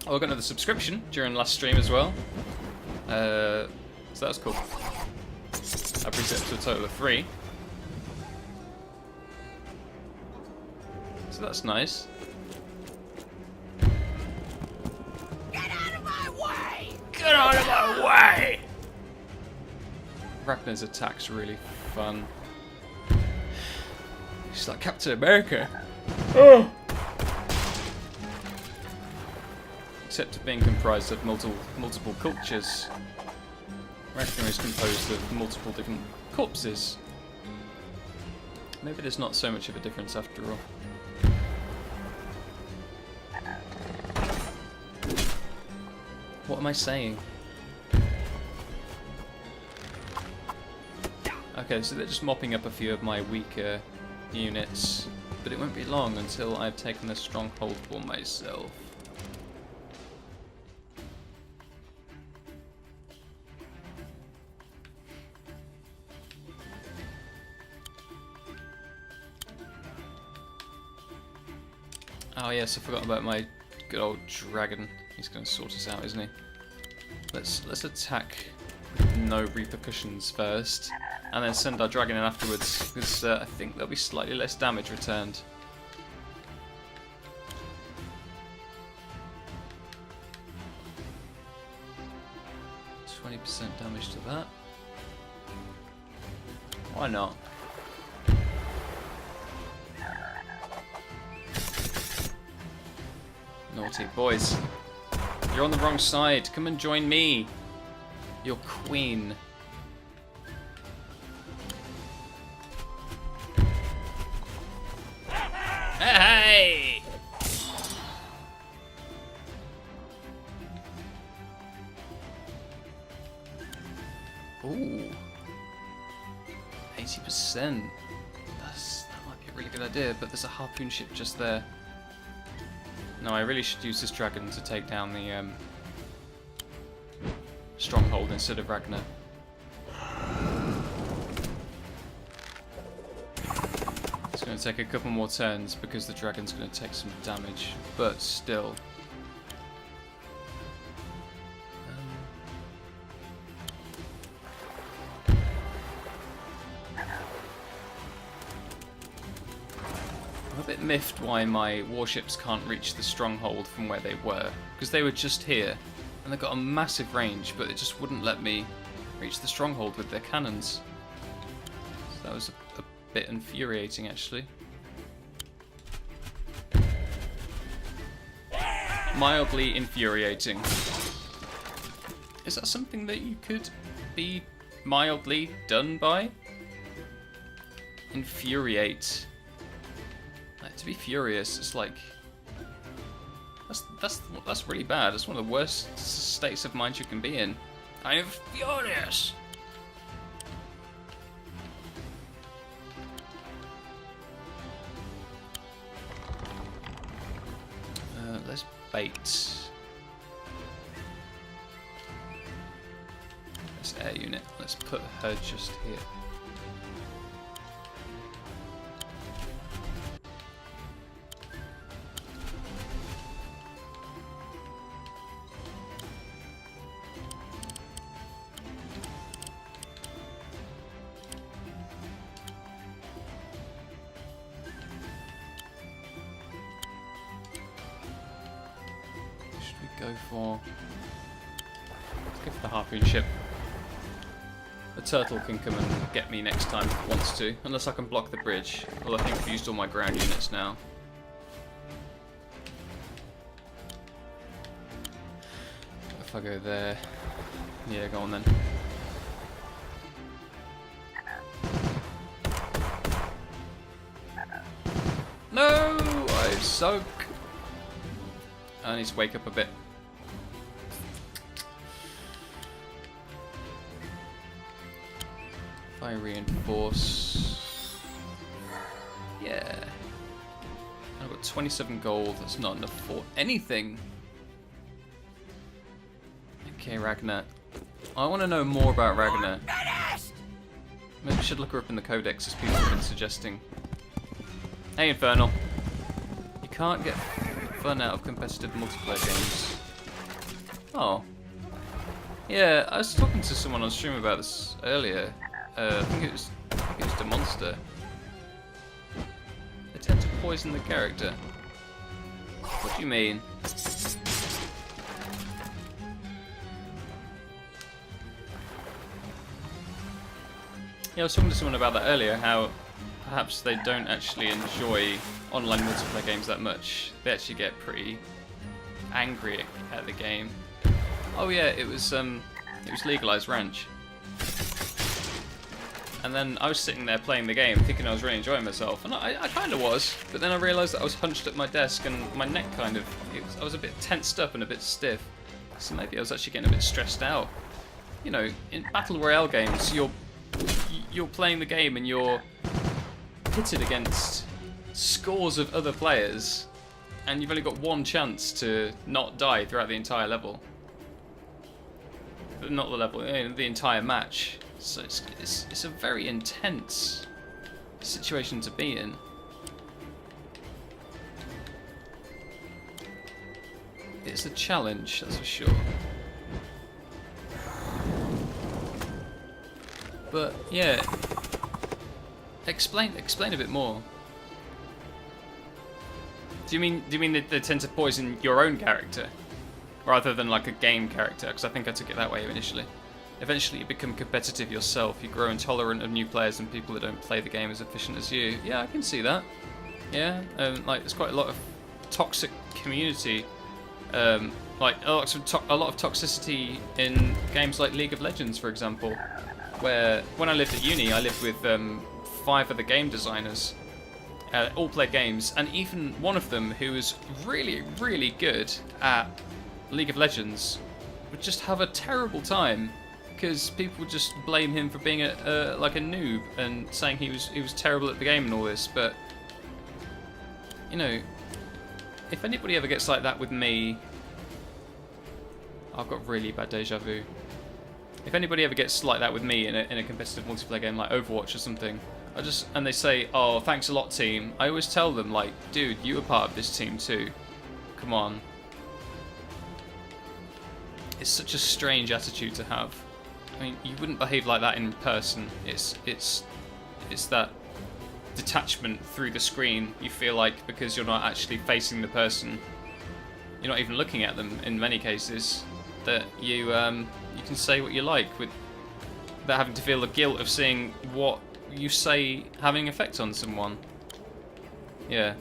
Oh, I got another subscription during last stream as well. So that was cool. I brings it up to a total of 3. So that's nice. Get out of my way! Get out of my way! Ragna's attack's really fun. She's like Captain America. Oh. Except of being comprised of multiple cultures, Ragna is composed of multiple different corpses. Maybe there's not so much of a difference after all. What am I saying? Okay, so they're just mopping up a few of my weaker units, but it won't be long until I've taken the stronghold for myself. Oh yes, I forgot about my good old dragon. He's going to sort us out, isn't he? Let's attack with no repercussions first, and then send our dragon in afterwards, because I think there'll be slightly less damage returned. %20 damage to that. Why not? Naughty boys. You're on the wrong side. Come and join me. Your queen. Hey! Ooh. 80%. That might be a really good idea, but there's a harpoon ship just there. No, I really should use this dragon to take down the stronghold instead of Ragna. It's going to take a couple more turns because the dragon's going to take some damage, but still. I'm a bit miffed why my warships can't reach the stronghold from where they were, because they were just here, and they've got a massive range, but it just wouldn't let me reach the stronghold with their cannons. So that was a bit infuriating, actually. Mildly infuriating. Is that something that you could be mildly done by? Infuriate. Like, to be furious, it's like that's really bad. That's one of the worst states of mind you can be in. I am furious. Let's bait. This air unit. Let's put her just here. Go for... Let's go for the harpoon ship. The turtle can come and get me next time if it wants to, unless I can block the bridge. Well, I think I've used all my ground units now. If I go there... Yeah, go on then. No! I soak! I need to wake up a bit. If I reinforce... Yeah. I've got 27 gold, that's not enough for anything. Okay, Ragna. I want to know more about Ragna. Maybe I should look her up in the codex, as people have been suggesting. Hey, Infernal. You can't get fun out of competitive multiplayer games Oh. Yeah, I was talking to someone on stream about this earlier. I think it was the monster. They tend to poison the character. What do you mean? Yeah, I was talking to someone about that earlier, how perhaps they don't actually enjoy online multiplayer games that much. They actually get pretty angry at the game. Oh yeah, it was Legalized Ranch. And then I was sitting there playing the game, thinking I was really enjoying myself, and I kind of was. But then I realised that I was hunched at my desk, and my neck I was a bit tensed up and a bit stiff. So maybe I was actually getting a bit stressed out. You know, in battle royale games, you're playing the game and you're pitted against scores of other players, and you've only got one chance to not die throughout the entire level. Not the level, the entire match. So it's a very intense situation to be in. It's a challenge, that's for sure. But yeah, explain a bit more. Do you mean that they tend to poison your own character rather than like a game character? Because I think I took it that way initially. Eventually you become competitive yourself, you grow intolerant of new players and people that don't play the game as efficient as you. Yeah, I can see that. Yeah, like there's quite a lot of toxic community, like a lot of toxicity in games like League of Legends, for example, where when I lived at uni, I lived with 5 other game designers, all play games, and even one of them who was really, really good at League of Legends would just have a terrible time because people would just blame him for being like a noob and saying he was terrible at the game and all this. But you know, if anybody ever gets like that with me, I've got really bad deja vu. If anybody ever gets like that with me in a competitive multiplayer game like Overwatch or something, and they say, "Oh, thanks a lot, team," I always tell them, like, "Dude, you were part of this team too. Come on." It's such a strange attitude to have. I mean, you wouldn't behave like that in person. It's that detachment through the screen you feel like, because you're not actually facing the person. You're not even looking at them in many cases. That you can say what you like without having to feel the guilt of seeing what you say having effect on someone. Yeah.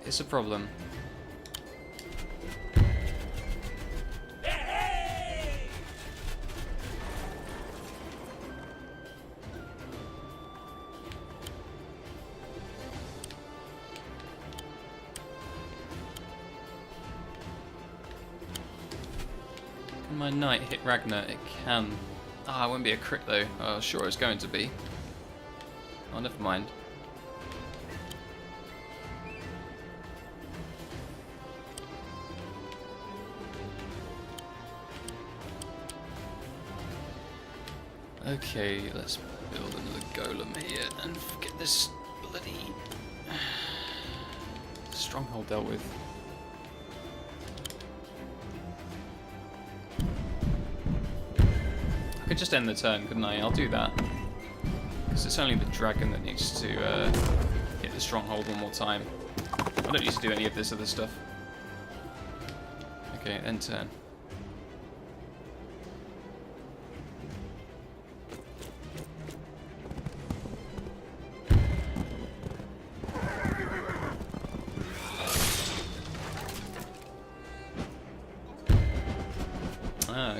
It's a problem. Can my knight hit Ragna? It can. Ah, it won't be a crit though. Oh, sure it's going to be. Oh, never mind. Okay, let's build another golem here and get this bloody stronghold dealt with. I could just end the turn, couldn't I? I'll do that. Because it's only the dragon that needs to hit the stronghold one more time. I don't need to do any of this other stuff. Okay, end turn.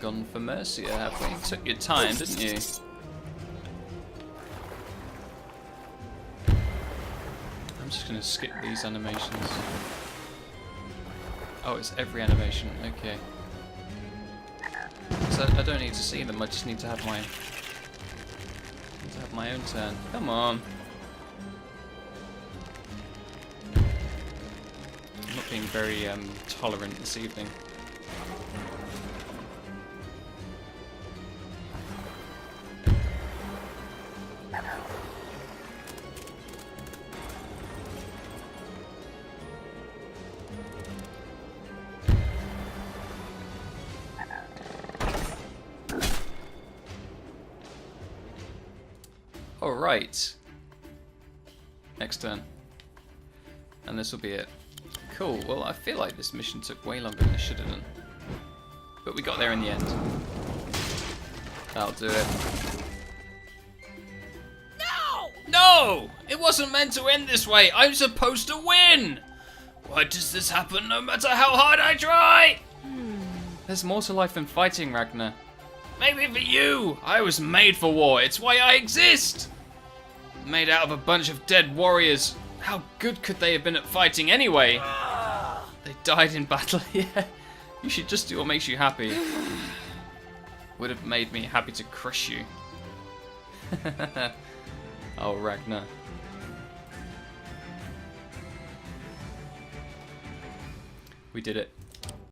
Gone for Mercia, have we? Took your time, didn't you? I'm just going to skip these animations. Oh, it's every animation. Okay. So I don't need to see them. I just need to have my own turn. Come on. I'm not being very tolerant this evening. Alright. Next turn. And this will be it. Cool. Well, I feel like this mission took way longer than it should have done. But we got there in the end. That'll do it. No! No! It wasn't meant to end this way! I'm supposed to win! Why does this happen no matter how hard I try? There's more to life than fighting, Ragna. Maybe for you! I was made for war, it's why I exist! Made out of a bunch of dead warriors. How good could they have been at fighting anyway? They died in battle, yeah. You should just do what makes you happy. Would have made me happy to crush you. Oh, Ragna. We did it.